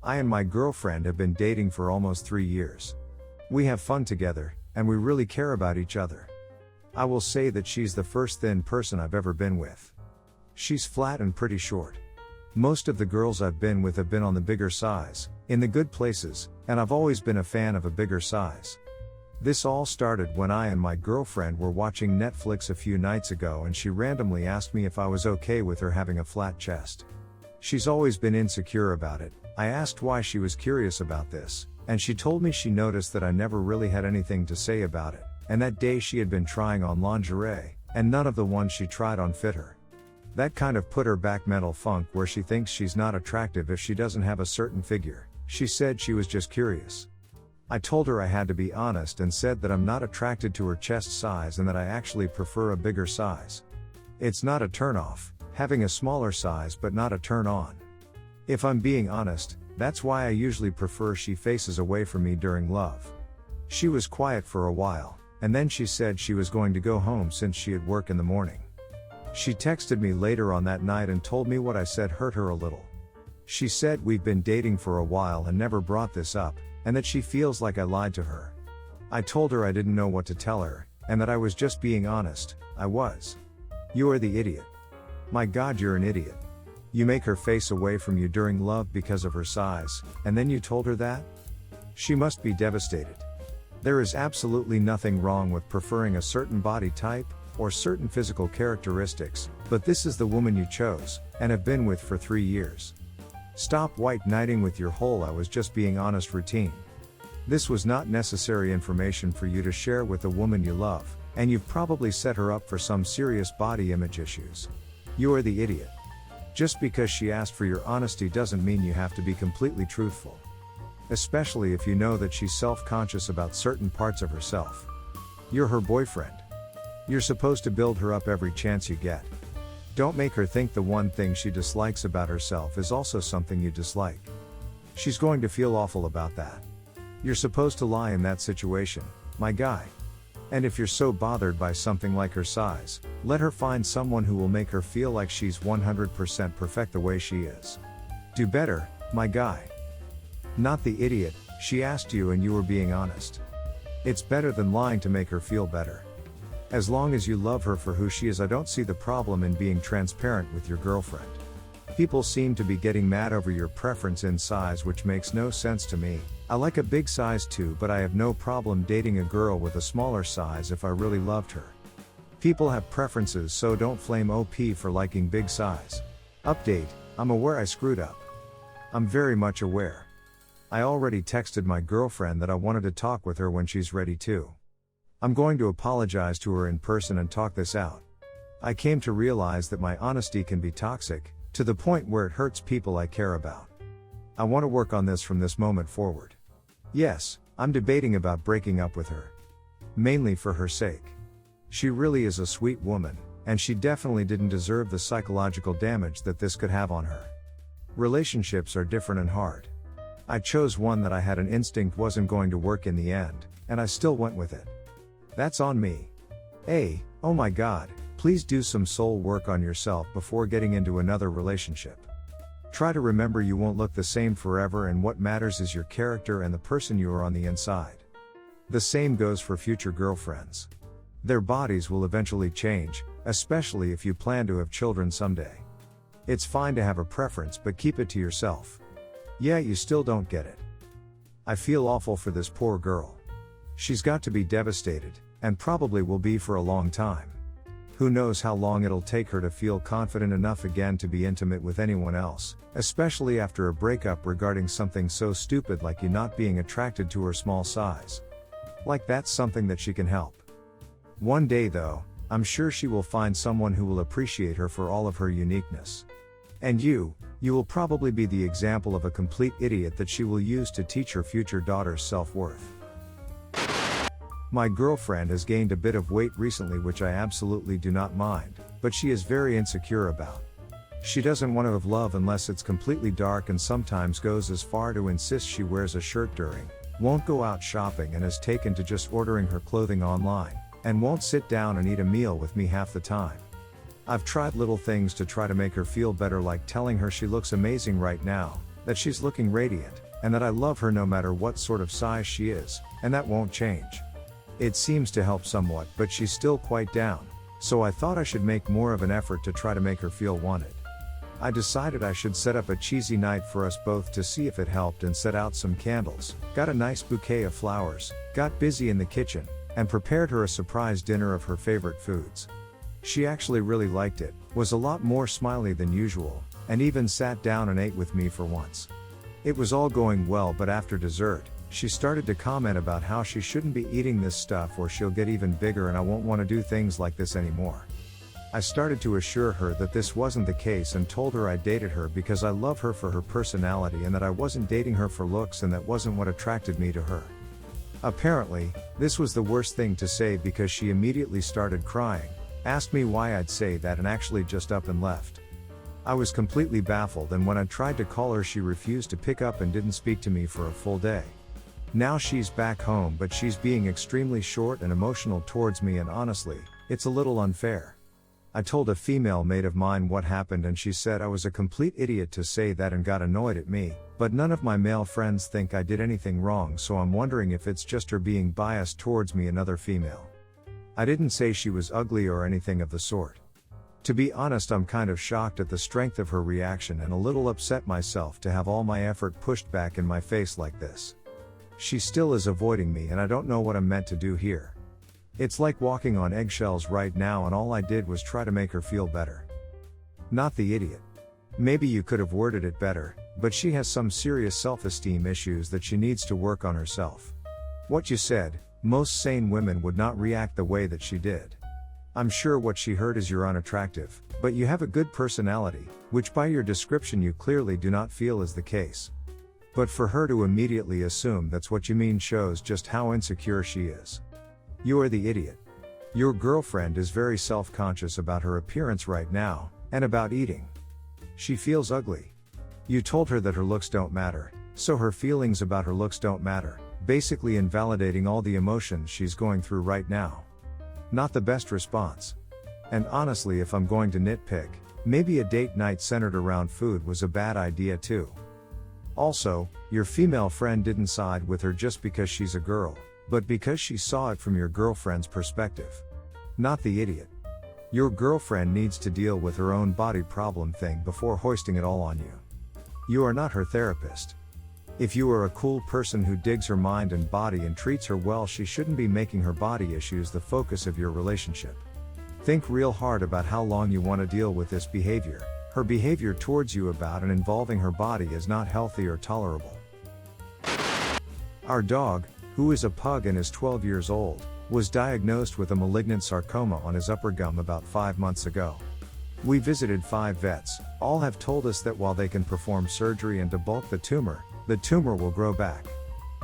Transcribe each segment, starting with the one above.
I and my girlfriend have been dating for almost 3 years. We have fun together, and we really care about each other. I will say that she's the first thin person I've ever been with. She's flat and pretty short. Most of the girls I've been with have been on the bigger size, in the good places, and I've always been a fan of a bigger size. This all started when I and my girlfriend were watching Netflix a few nights ago and she randomly asked me if I was okay with her having a flat chest. She's always been insecure about it. I asked why she was curious about this, and she told me she noticed that I never really had anything to say about it, and that day she had been trying on lingerie, and none of the ones she tried on fit her. That kind of put her back mental funk where she thinks she's not attractive if she doesn't have a certain figure. She said she was just curious. I told her I had to be honest and said that I'm not attracted to her chest size and that I actually prefer a bigger size. It's not a turn-off, having a smaller size, but not a turn-on. If I'm being honest, that's why I usually prefer she faces away from me during love. She was quiet for a while, and then she said she was going to go home since she had work in the morning. She texted me later on that night and told me what I said hurt her a little. She said we've been dating for a while and never brought this up, and that she feels like I lied to her. I told her I didn't know what to tell her, and that I was just being honest. I was. You are the idiot. My God, you're an idiot. You make her face away from you during love because of her size, and then you told her that? She must be devastated. There is absolutely nothing wrong with preferring a certain body type, or certain physical characteristics, but this is the woman you chose, and have been with for 3 years. Stop white knighting with your whole "I was just being honest" routine. This was not necessary information for you to share with the woman you love, and you've probably set her up for some serious body image issues. You are the idiot. Just because she asked for your honesty doesn't mean you have to be completely truthful. Especially if you know that she's self-conscious about certain parts of herself. You're her boyfriend. You're supposed to build her up every chance you get. Don't make her think the one thing she dislikes about herself is also something you dislike. She's going to feel awful about that. You're supposed to lie in that situation, my guy. And if you're so bothered by something like her size, let her find someone who will make her feel like she's 100% perfect the way she is. Do better, my guy. Not the idiot. She asked you and you were being honest. It's better than lying to make her feel better. As long as you love her for who she is, I don't see the problem in being transparent with your girlfriend. People seem to be getting mad over your preference in size, which makes no sense to me. I like a big size too, but I have no problem dating a girl with a smaller size if I really loved her. People have preferences, so don't flame OP for liking big size. Update: I'm aware I screwed up. I'm very much aware. I already texted my girlfriend that I wanted to talk with her when she's ready to. I'm going to apologize to her in person and talk this out. I came to realize that my honesty can be toxic, to the point where it hurts people I care about. I want to work on this from this moment forward. Yes, I'm debating about breaking up with her. Mainly for her sake. She really is a sweet woman, and she definitely didn't deserve the psychological damage that this could have on her. Relationships are different and hard. I chose one that I had an instinct wasn't going to work in the end, and I still went with it. That's on me. Oh my God, please do some soul work on yourself before getting into another relationship. Try to remember you won't look the same forever, and what matters is your character and the person you are on the inside. The same goes for future girlfriends. Their bodies will eventually change, especially if you plan to have children someday. It's fine to have a preference, but keep it to yourself. Yeah, you still don't get it. I feel awful for this poor girl. She's got to be devastated, and probably will be for a long time. Who knows how long it'll take her to feel confident enough again to be intimate with anyone else, especially after a breakup regarding something so stupid like you not being attracted to her small size. Like that's something that she can help. One day though, I'm sure she will find someone who will appreciate her for all of her uniqueness. And you will probably be the example of a complete idiot that she will use to teach her future daughter's self-worth. My girlfriend has gained a bit of weight recently, which I absolutely do not mind, but she is very insecure about. She doesn't want to have love unless it's completely dark, and sometimes goes as far to insist she wears a shirt during, won't go out shopping, and has taken to just ordering her clothing online, and won't sit down and eat a meal with me half the time. I've tried little things to try to make her feel better, like telling her she looks amazing right now, that she's looking radiant, and that I love her no matter what sort of size she is, and that won't change. It seems to help somewhat, but she's still quite down, so I thought I should make more of an effort to try to make her feel wanted. I decided I should set up a cheesy night for us both to see if it helped and set out some candles, got a nice bouquet of flowers, got busy in the kitchen, and prepared her a surprise dinner of her favorite foods. She actually really liked it, was a lot more smiley than usual, and even sat down and ate with me for once. It was all going well, but after dessert, she started to comment about how she shouldn't be eating this stuff or she'll get even bigger and I won't want to do things like this anymore. I started to assure her that this wasn't the case and told her I dated her because I love her for her personality and that I wasn't dating her for looks and that wasn't what attracted me to her. Apparently, this was the worst thing to say because she immediately started crying, asked me why I'd say that and actually just up and left. I was completely baffled, and when I tried to call her she refused to pick up and didn't speak to me for a full day. Now she's back home, but she's being extremely short and emotional towards me, and honestly, it's a little unfair. I told a female mate of mine what happened and she said I was a complete idiot to say that and got annoyed at me, but none of my male friends think I did anything wrong, so I'm wondering if it's just her being biased towards me and other female. I didn't say she was ugly or anything of the sort. To be honest, I'm kind of shocked at the strength of her reaction and a little upset myself to have all my effort pushed back in my face like this. She still is avoiding me and I don't know what I'm meant to do here. It's like walking on eggshells right now, and all I did was try to make her feel better. Not the idiot. Maybe you could have worded it better, but she has some serious self-esteem issues that she needs to work on herself. What you said, most sane women would not react the way that she did. I'm sure what she heard is you're unattractive, but you have a good personality, which by your description you clearly do not feel is the case. But for her to immediately assume that's what you mean shows just how insecure she is. You are the idiot. Your girlfriend is very self-conscious about her appearance right now, and about eating. She feels ugly. You told her that her looks don't matter, so her feelings about her looks don't matter, basically invalidating all the emotions she's going through right now. Not the best response. And honestly, if I'm going to nitpick, maybe a date night centered around food was a bad idea too. Also, your female friend didn't side with her just because she's a girl, but because she saw it from your girlfriend's perspective. Not the idiot. Your girlfriend needs to deal with her own body problem thing before hoisting it all on you. You are not her therapist. If you are a cool person who digs her mind and body and treats her well, she shouldn't be making her body issues the focus of your relationship. Think real hard about how long you want to deal with this behavior. Her behavior towards you about and involving her body is not healthy or tolerable. Our dog, who is a pug and is 12 years old, was diagnosed with a malignant sarcoma on his upper gum about 5 months ago. We visited 5 vets, all have told us that while they can perform surgery and debulk the tumor will grow back.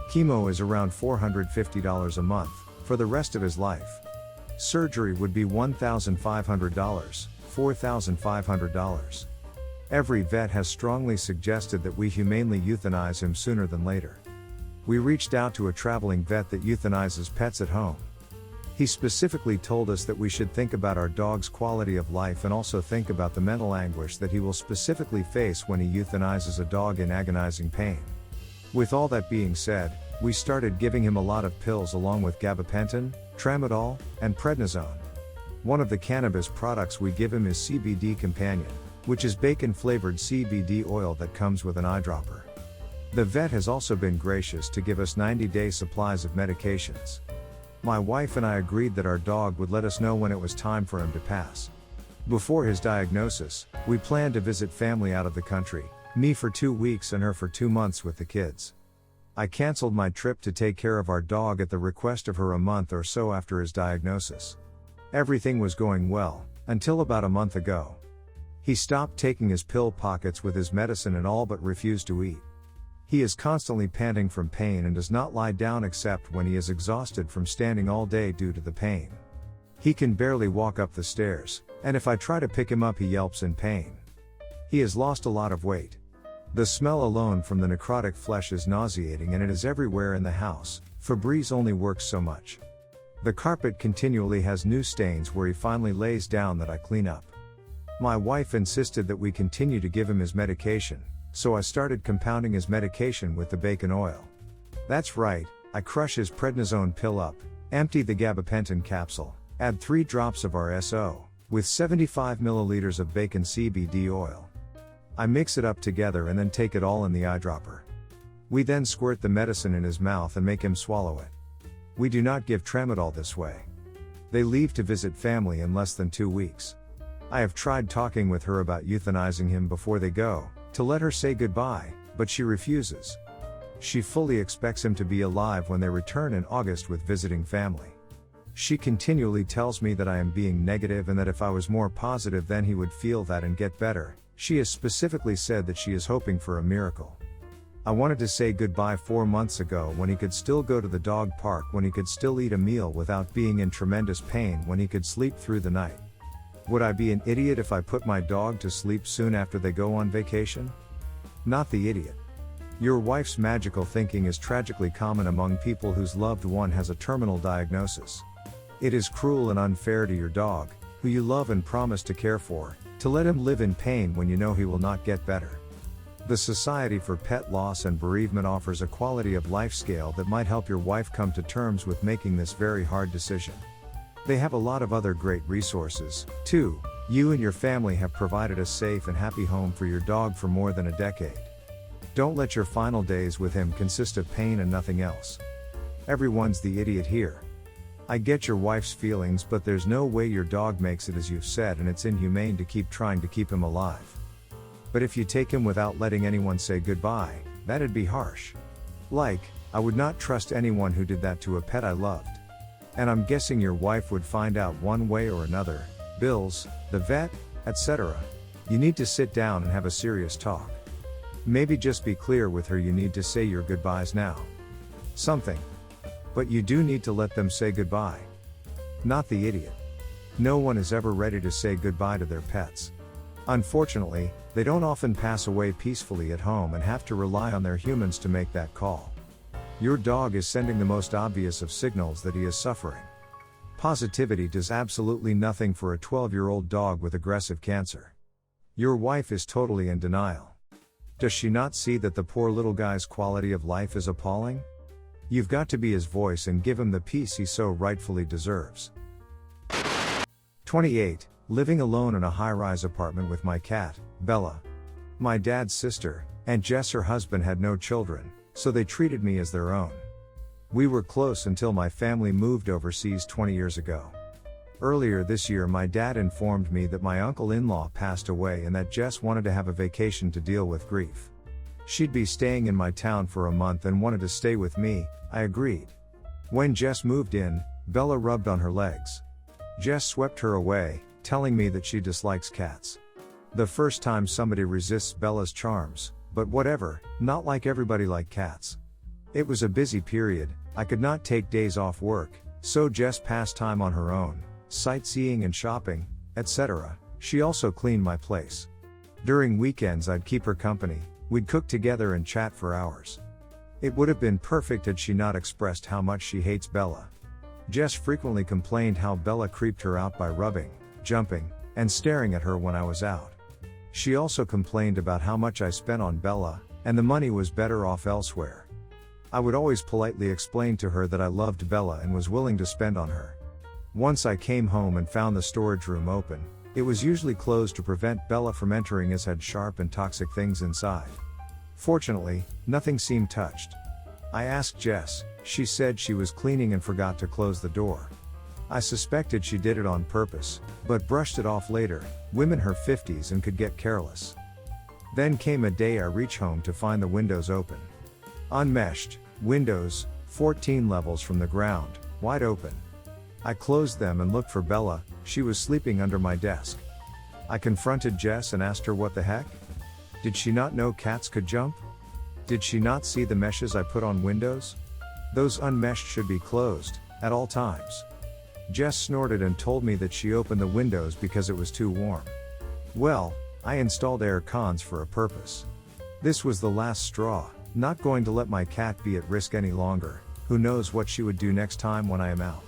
Chemo is around $450 a month, for the rest of his life. Surgery would be $1,500, $4,500. Every vet has strongly suggested that we humanely euthanize him sooner than later. We reached out to a traveling vet that euthanizes pets at home. He specifically told us that we should think about our dog's quality of life and also think about the mental anguish that he will specifically face when he euthanizes a dog in agonizing pain. With all that being said, we started giving him a lot of pills along with gabapentin, tramadol, and prednisone. One of the cannabis products we give him is CBD Companion, which is bacon-flavored CBD oil that comes with an eyedropper. The vet has also been gracious to give us 90-day supplies of medications. My wife and I agreed that our dog would let us know when it was time for him to pass. Before his diagnosis, we planned to visit family out of the country, me for 2 weeks and her for 2 months with the kids. I canceled my trip to take care of our dog at the request of her a month or so after his diagnosis. Everything was going well, until about a month ago. He stopped taking his pill pockets with his medicine and all but refused to eat. He is constantly panting from pain and does not lie down except when he is exhausted from standing all day due to the pain. He can barely walk up the stairs, and if I try to pick him up he yelps in pain. He has lost a lot of weight. The smell alone from the necrotic flesh is nauseating and it is everywhere in the house. Febreze only works so much. The carpet continually has new stains where he finally lays down that I clean up. My wife insisted that we continue to give him his medication, so I started compounding his medication with the bacon oil. That's right, I crush his prednisone pill up, empty the gabapentin capsule, add 3 drops of RSO, with 75 milliliters of bacon CBD oil. I mix it up together and then take it all in the eyedropper. We then squirt the medicine in his mouth and make him swallow it. We do not give tramadol this way. They leave to visit family in less than 2 weeks. I have tried talking with her about euthanizing him before they go, to let her say goodbye, but she refuses. She fully expects him to be alive when they return in August with visiting family. She continually tells me that I am being negative and that if I was more positive then he would feel that and get better. She has specifically said that she is hoping for a miracle. I wanted to say goodbye 4 months ago when he could still go to the dog park, when he could still eat a meal without being in tremendous pain, when he could sleep through the night. Would I be an idiot if I put my dog to sleep soon after they go on vacation? Not the idiot. Your wife's magical thinking is tragically common among people whose loved one has a terminal diagnosis. It is cruel and unfair to your dog, who you love and promise to care for, to let him live in pain when you know he will not get better. The Society for Pet Loss and Bereavement offers a quality of life scale that might help your wife come to terms with making this very hard decision. They have a lot of other great resources, too. You and your family have provided a safe and happy home for your dog for more than a decade. Don't let your final days with him consist of pain and nothing else. Everyone's the idiot here. I get your wife's feelings, but there's no way your dog makes it as you've said, and it's inhumane to keep trying to keep him alive. But if you take him without letting anyone say goodbye, that'd be harsh. Like, I would not trust anyone who did that to a pet I loved. And I'm guessing your wife would find out one way or another, bills, the vet, etc. You need to sit down and have a serious talk. Maybe just be clear with her you need to say your goodbyes now. Something. But you do need to let them say goodbye. Not the idiot. No one is ever ready to say goodbye to their pets. Unfortunately, they don't often pass away peacefully at home and have to rely on their humans to make that call. Your dog is sending the most obvious of signals that he is suffering. Positivity does absolutely nothing for a 12-year-old dog with aggressive cancer. Your wife is totally in denial. Does she not see that the poor little guy's quality of life is appalling? You've got to be his voice and give him the peace he so rightfully deserves. 28. Living alone in a high-rise apartment with my cat, Bella. My dad's sister, and Jess her husband had no children, so they treated me as their own. We were close until my family moved overseas 20 years ago. Earlier this year my dad informed me that my uncle-in-law passed away and that Jess wanted to have a vacation to deal with grief. She'd be staying in my town for a month and wanted to stay with me. I agreed. When Jess moved in, Bella rubbed on her legs. Jess swept her away, telling me that she dislikes cats. The first time somebody resists Bella's charms, but whatever, not like everybody like cats. It was a busy period, I could not take days off work, so Jess passed time on her own, sightseeing and shopping, etc. She also cleaned my place. During weekends I'd keep her company, we'd cook together and chat for hours. It would have been perfect had she not expressed how much she hates Bella. Jess frequently complained how Bella creeped her out by rubbing, jumping, and staring at her when I was out. She also complained about how much I spent on Bella, and the money was better off elsewhere. I would always politely explain to her that I loved Bella and was willing to spend on her. Once I came home and found the storage room open, it was usually closed to prevent Bella from entering as had sharp and toxic things inside. Fortunately, nothing seemed touched. I asked Jess, she said she was cleaning and forgot to close the door. I suspected she did it on purpose, but brushed it off later. Women her 50s and could get careless. Then came a day I reach home to find the windows open. Unmeshed, windows, 14 levels from the ground, wide open. I closed them and looked for Bella, she was sleeping under my desk. I confronted Jess and asked her what the heck? Did she not know cats could jump? Did she not see the meshes I put on windows? Those unmeshed should be closed, at all times. Jess snorted and told me that she opened the windows because it was too warm. Well, I installed air cons for a purpose. This was the last straw, not going to let my cat be at risk any longer. Who knows what she would do next time when I am out.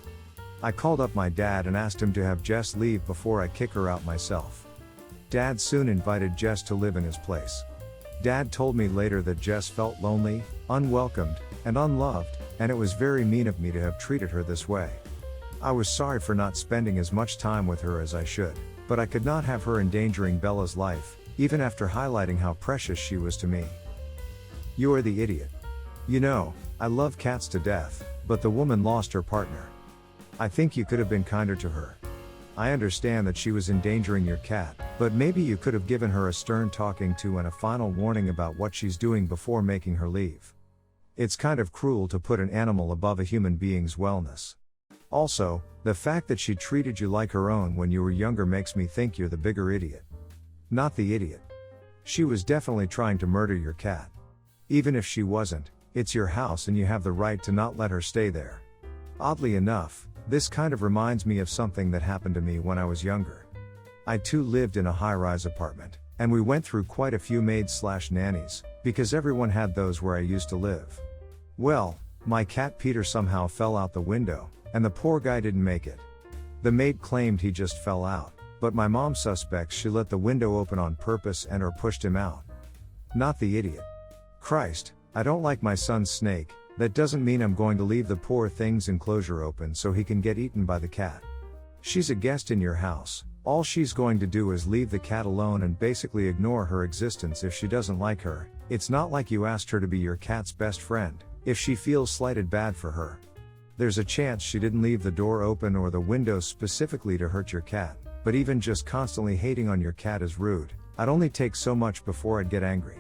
I called up my dad and asked him to have Jess leave before I kick her out myself. Dad soon invited Jess to live in his place. Dad told me later that Jess felt lonely, unwelcomed, and unloved, and it was very mean of me to have treated her this way. I was sorry for not spending as much time with her as I should, but I could not have her endangering Bella's life, even after highlighting how precious she was to me. You are the idiot. You know, I love cats to death, but the woman lost her partner. I think you could have been kinder to her. I understand that she was endangering your cat, but maybe you could have given her a stern talking to and a final warning about what she's doing before making her leave. It's kind of cruel to put an animal above a human being's wellness. Also, the fact that she treated you like her own when you were younger makes me think you're the bigger idiot. Not the idiot. She was definitely trying to murder your cat. Even if she wasn't, it's your house and you have the right to not let her stay there. Oddly enough, this kind of reminds me of something that happened to me when I was younger. I too lived in a high-rise apartment, and we went through quite a few maids/nannies, because everyone had those where I used to live. Well, my cat Peter somehow fell out the window, and the poor guy didn't make it. The maid claimed he just fell out, but my mom suspects she let the window open on purpose and/or pushed him out. Not the idiot. Christ, I don't like my son's snake. That doesn't mean I'm going to leave the poor thing's enclosure open so he can get eaten by the cat. She's a guest in your house. All she's going to do is leave the cat alone and basically ignore her existence if she doesn't like her. It's not like you asked her to be your cat's best friend. If she feels slighted, bad for her. There's a chance she didn't leave the door open or the window specifically to hurt your cat, but even just constantly hating on your cat is rude. I'd only take so much before I'd get angry.